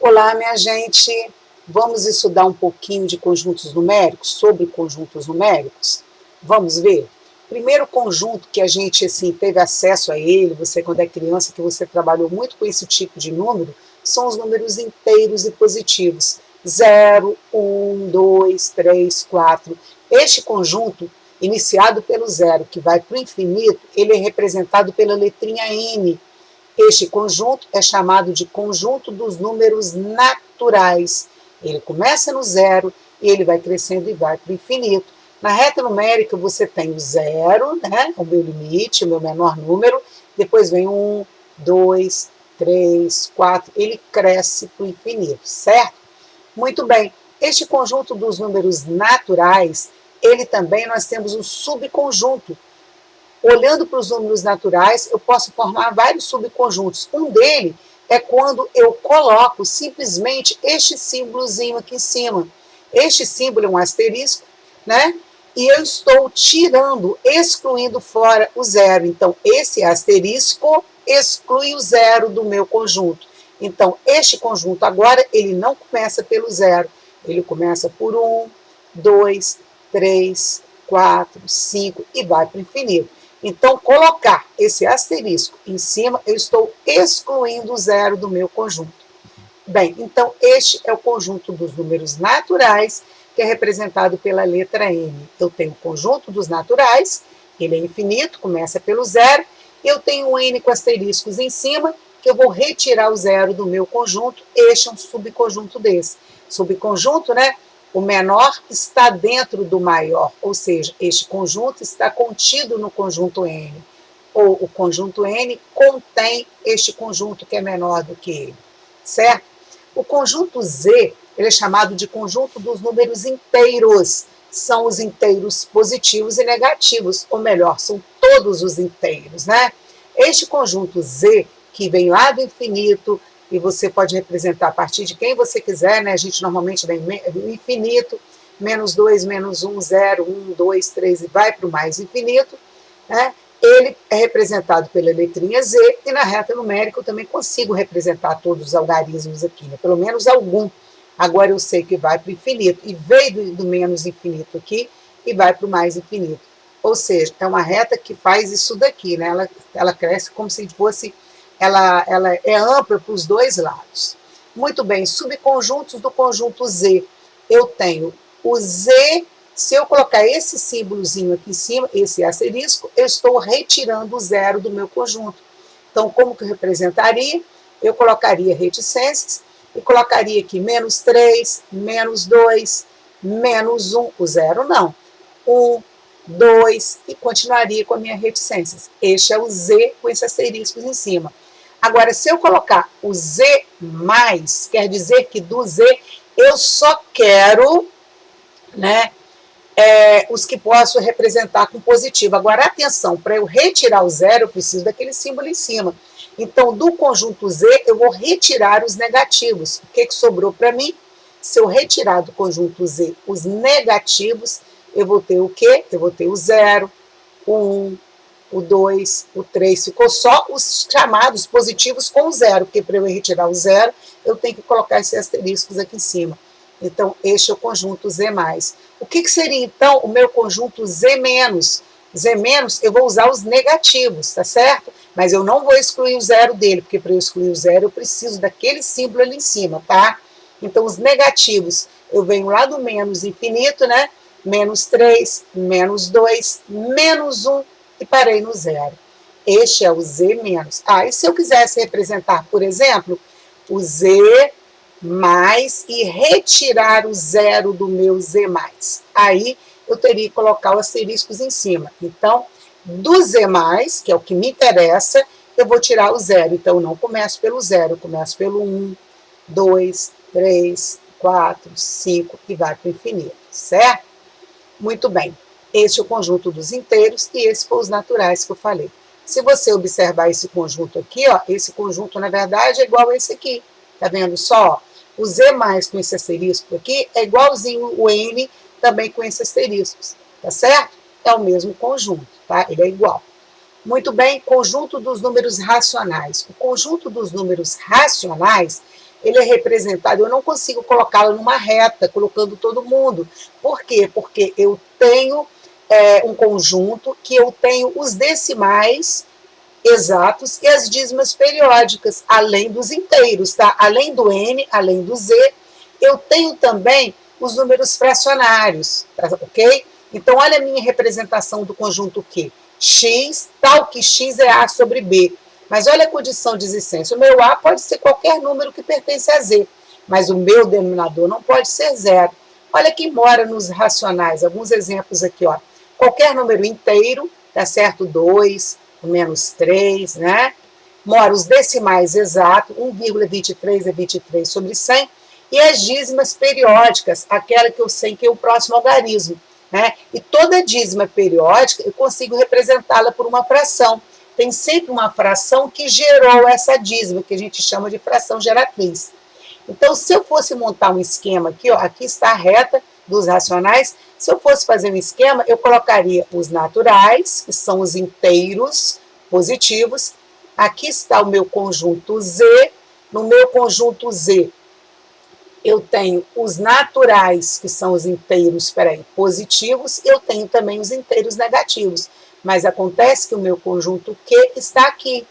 Olá, minha gente! Vamos estudar um pouquinho de conjuntos numéricos, sobre conjuntos numéricos? Vamos ver? Primeiro conjunto que a gente assim, teve acesso a ele, você quando é criança, que você trabalhou muito com esse tipo de número, são os números inteiros e positivos. 0, 1, 2, 3, 4. Este conjunto, iniciado pelo zero, que vai para o infinito, ele é representado pela letrinha N. Este conjunto é chamado de conjunto dos números naturais. Ele começa no zero e ele vai crescendo e vai para o infinito. Na reta numérica você tem o zero, né, o meu limite, o meu menor número, depois vem 1, 2, 3, 4, ele cresce para o infinito, certo? Muito bem, este conjunto dos números naturais, ele também nós temos um subconjunto. Olhando para os números naturais, eu posso formar vários subconjuntos. Um deles é quando eu coloco simplesmente este símbolozinho aqui em cima. Este símbolo é um asterisco, né? E eu estou tirando, excluindo fora o zero. Então, esse asterisco exclui o zero do meu conjunto. Então, este conjunto agora, ele não começa pelo zero. Ele começa por 1, 2, 3, 4, 5 e vai para o infinito. Então, colocar esse asterisco em cima, eu estou excluindo o zero do meu conjunto. Bem, então, este é o conjunto dos números naturais, que é representado pela letra N. Eu tenho o conjunto dos naturais, ele é infinito, começa pelo zero, eu tenho um N com asteriscos em cima, que eu vou retirar o zero do meu conjunto, este é um subconjunto desse. Subconjunto, né? O menor está dentro do maior, ou seja, este conjunto está contido no conjunto N. Ou o conjunto N contém este conjunto que é menor do que ele, certo? O conjunto Z, ele é chamado de conjunto dos números inteiros. São os inteiros positivos e negativos, ou melhor, são todos os inteiros, né? Este conjunto Z, que vem lá do infinito, e você pode representar a partir de quem você quiser, né? A gente normalmente vem do infinito, menos 2, menos 1, 0, 1, 2, 3 e vai para o mais infinito, né? Ele é representado pela letrinha Z e na reta numérica eu também consigo representar todos os algarismos aqui, né? Pelo menos algum. Agora eu sei que vai para o infinito e veio do menos infinito aqui e vai para o mais infinito. Ou seja, é uma reta que faz isso daqui, né? Ela cresce como se fosse... Ela é ampla para os dois lados. Muito bem, subconjuntos do conjunto Z. Eu tenho o Z, se eu colocar esse símbolozinho aqui em cima, esse asterisco, eu estou retirando o zero do meu conjunto. Então, como que eu representaria? Eu colocaria reticências e colocaria aqui menos 3, menos 2, menos 1, o zero não. 1, 2, e continuaria com as minhas reticências. Este é o Z com esses asteriscos em cima. Agora, se eu colocar o Z+, quer dizer que do Z eu só quero, né, os que posso representar com positivo. Agora, atenção, para eu retirar o zero, eu preciso daquele símbolo em cima. Então, do conjunto Z, eu vou retirar os negativos. O que sobrou para mim? Se eu retirar do conjunto Z os negativos, eu vou ter o quê? Eu vou ter o 0, o 1, o 2, o 3, ficou só os chamados positivos com o zero, porque para eu retirar o zero, eu tenho que colocar esses asteriscos aqui em cima. Então, este é o conjunto Z+. O que seria, então, o meu conjunto Z-? Z-, eu vou usar os negativos, tá certo? Mas eu não vou excluir o zero dele, porque para eu excluir o zero, eu preciso daquele símbolo ali em cima, tá? Então, os negativos, eu venho lá do menos infinito, né? Menos 3, menos 2, menos 1, e parei no zero. Este é o Z-. E se eu quisesse representar, por exemplo, o Z mais e retirar o zero do meu Z+. Aí eu teria que colocar os asteriscos em cima. Então, do Z+, que é o que me interessa, eu vou tirar o zero. Então, eu não começo pelo zero, eu começo pelo 1, 2, 3, 4, 5 e vai para o infinito, certo? Muito bem. Este é o conjunto dos inteiros e esse foi os naturais que eu falei. Se você observar esse conjunto aqui, ó, esse conjunto, na verdade, é igual a esse aqui. Tá vendo só? O Z+ com esse asterisco aqui é igualzinho o N também com esses asteriscos. Tá certo? É o mesmo conjunto, tá? Ele é igual. Muito bem, conjunto dos números racionais. O conjunto dos números racionais, ele é representado, eu não consigo colocá-lo numa reta, colocando todo mundo. Por quê? Porque eu tenho um conjunto que eu tenho os decimais exatos e as dízimas periódicas, além dos inteiros, tá? Além do N, além do Z, eu tenho também os números fracionários, tá? Ok? Então, olha a minha representação do conjunto Q. X, tal que X é A sobre B. Mas olha a condição de existência. O meu A pode ser qualquer número que pertence a Z, mas o meu denominador não pode ser zero. Olha quem mora nos racionais. Alguns exemplos aqui, ó. Qualquer número inteiro, tá certo? 2, menos 3, né? Mora os decimais exatos, 1,23 é 23 sobre 100, e as dízimas periódicas, aquela que eu sei que é o próximo algarismo, né? E toda dízima periódica eu consigo representá-la por uma fração. Tem sempre uma fração que gerou essa dízima, que a gente chama de fração geratriz. Então, se eu fosse montar um esquema aqui, ó, aqui está a reta dos racionais. Se eu fosse fazer um esquema, eu colocaria os naturais, que são os inteiros positivos. Aqui está o meu conjunto Z. No meu conjunto Z, eu tenho os naturais, que são os inteiros, positivos. Eu tenho também os inteiros negativos. Mas acontece que o meu conjunto Q está aqui,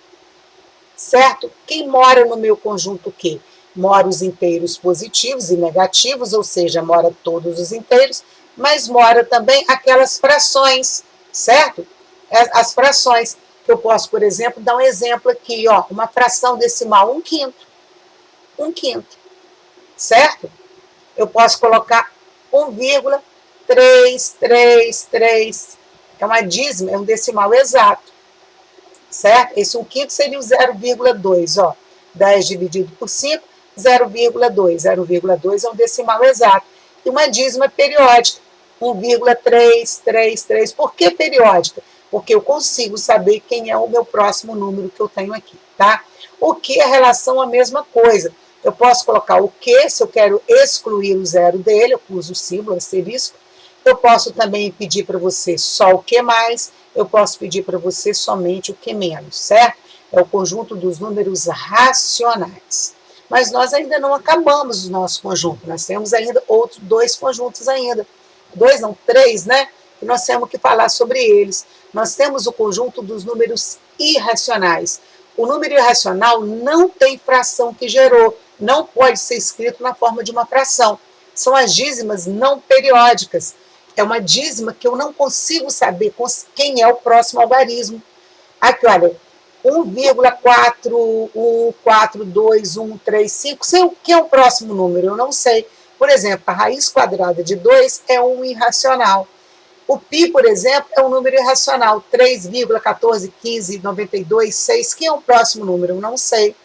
certo? Quem mora no meu conjunto Q? Mora os inteiros positivos e negativos, ou seja, mora todos os inteiros, mas mora também aquelas frações, certo? As frações, que eu posso, por exemplo, dar um exemplo aqui, ó, uma fração decimal, 1/5, 1/5, certo? Eu posso colocar 1,333, é uma dízima, é um decimal exato, certo? Esse 1/5 seria o 0,2, ó, 10 dividido por 5, 0,2. 0,2 é um decimal exato. E uma dízima periódica, 1,333. Por que periódica? Porque eu consigo saber quem é o meu próximo número que eu tenho aqui, tá? O que é relação à mesma coisa. Eu posso colocar o que, se eu quero excluir o zero dele, eu uso o símbolo asterisco. Eu posso também pedir para você só o que mais, eu posso pedir para você somente o que menos, certo? É o conjunto dos números racionais. Mas nós ainda não acabamos o nosso conjunto, nós temos ainda outros 2 conjuntos ainda. 2 não, 3, né? Que nós temos que falar sobre eles. Nós temos o conjunto dos números irracionais. O número irracional não tem fração que gerou, não pode ser escrito na forma de uma fração. São as dízimas não periódicas. É uma dízima que eu não consigo saber quem é o próximo algarismo. Aqui, olha, 1,4142135, sei o que é o próximo número, eu não sei. Por exemplo, a raiz quadrada de 2 é um irracional. O π, por exemplo, é um número irracional, 3,141592,6, que é o próximo número, eu não sei.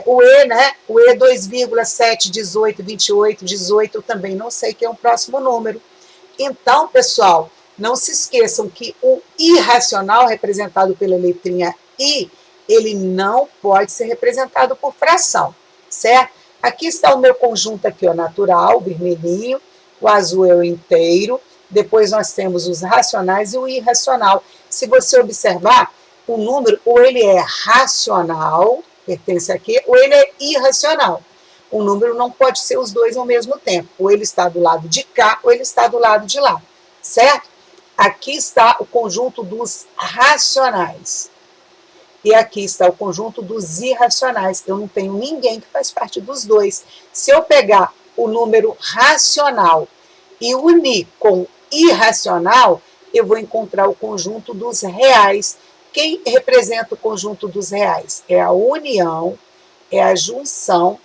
O E, né? O E 2,7182818, eu também não sei que é o próximo número. Então, pessoal, não se esqueçam que o irracional, representado pela letrinha I, ele não pode ser representado por fração, certo? Aqui está o meu conjunto aqui, ó, natural, vermelhinho, o azul é o inteiro, depois nós temos os racionais e o irracional. Se você observar, o número, ou ele é racional, pertence aqui, ou ele é irracional. O número não pode ser os dois ao mesmo tempo, ou ele está do lado de cá, ou ele está do lado de lá, certo? Aqui está o conjunto dos racionais. E aqui está o conjunto dos irracionais. Eu não tenho ninguém que faz parte dos dois. Se eu pegar o número racional e unir com irracional, eu vou encontrar o conjunto dos reais. Quem representa o conjunto dos reais? É a união, é a junção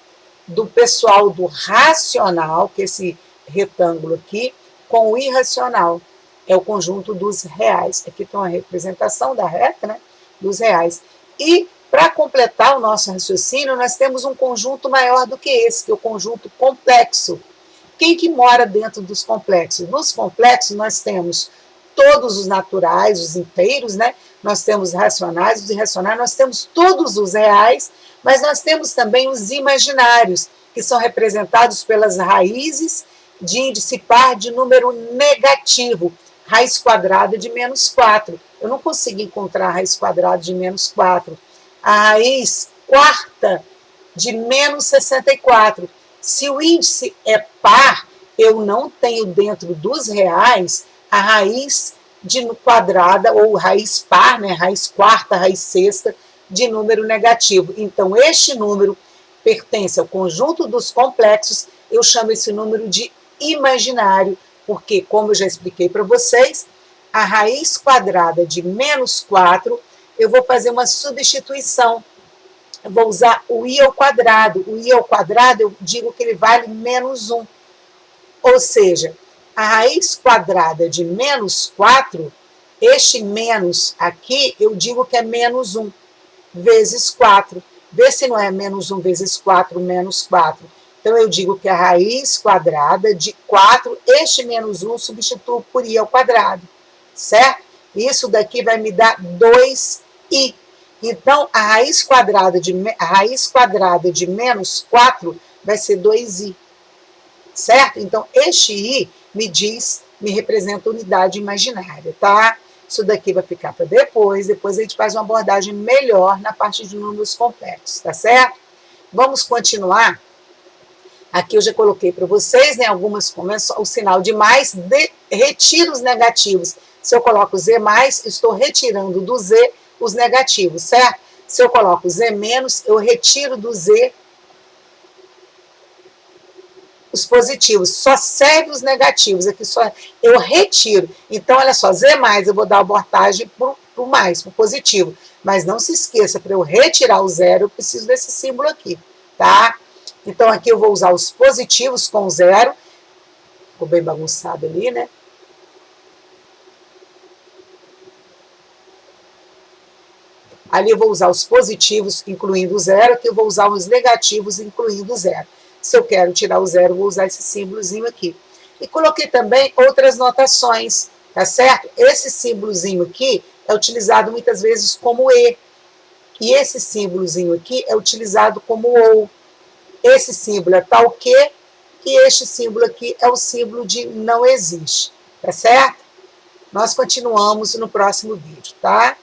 do pessoal do racional, que é esse retângulo aqui, com o irracional. É o conjunto dos reais. Aqui tem uma representação da reta, né? Dos reais. E, para completar o nosso raciocínio, nós temos um conjunto maior do que esse, que é o conjunto complexo. Quem que mora dentro dos complexos? Nos complexos, nós temos todos os naturais, os inteiros, né? Nós temos racionais, os irracionais, nós temos todos os reais, mas nós temos também os imaginários, que são representados pelas raízes de índice par de número negativo, raiz quadrada de menos 4. Eu não consigo encontrar a raiz quadrada de menos 4. A raiz quarta de menos 64. Se o índice é par, eu não tenho dentro dos reais a raiz quadrada, ou raiz par, né, raiz quarta, raiz sexta, de número negativo. Então, este número pertence ao conjunto dos complexos, eu chamo esse número de imaginário, porque, como eu já expliquei para vocês, a raiz quadrada de menos 4, eu vou fazer uma substituição. Eu vou usar o i ao quadrado. O i ao quadrado, eu digo que ele vale menos 1. Ou seja, a raiz quadrada de menos 4, este menos aqui, eu digo que é menos 1 vezes 4. Vê se não é menos 1 vezes 4, menos 4. Então, eu digo que a raiz quadrada de 4, este menos 1, substituo por i ao quadrado, certo? Isso daqui vai me dar 2i. Então, a raiz quadrada de menos 4 vai ser 2i, certo? Então, este i me representa unidade imaginária, tá? Isso daqui vai ficar para depois a gente faz uma abordagem melhor na parte de números complexos, tá certo? Vamos continuar. Aqui eu já coloquei para vocês, né, o sinal de mais, retira os negativos. Se eu coloco z mais, estou retirando do z os negativos, certo? Se eu coloco z menos, eu retiro do z os positivos, só serve os negativos, aqui só eu retiro. Então, olha só, z mais, eu vou dar a abordagem para o mais, para o positivo. Mas não se esqueça, para eu retirar o zero, eu preciso desse símbolo aqui, tá? Então, aqui eu vou usar os positivos com zero. Ficou bem bagunçado ali, né? Ali eu vou usar os positivos, incluindo o zero. Aqui eu vou usar os negativos, incluindo o zero. Se eu quero tirar o zero, eu vou usar esse símbolozinho aqui. E coloquei também outras notações, tá certo? Esse símbolozinho aqui é utilizado muitas vezes como e. E esse símbolozinho aqui é utilizado como ou. Esse símbolo é tal que, e este símbolo aqui é o símbolo de não existe, tá certo? Nós continuamos no próximo vídeo, tá?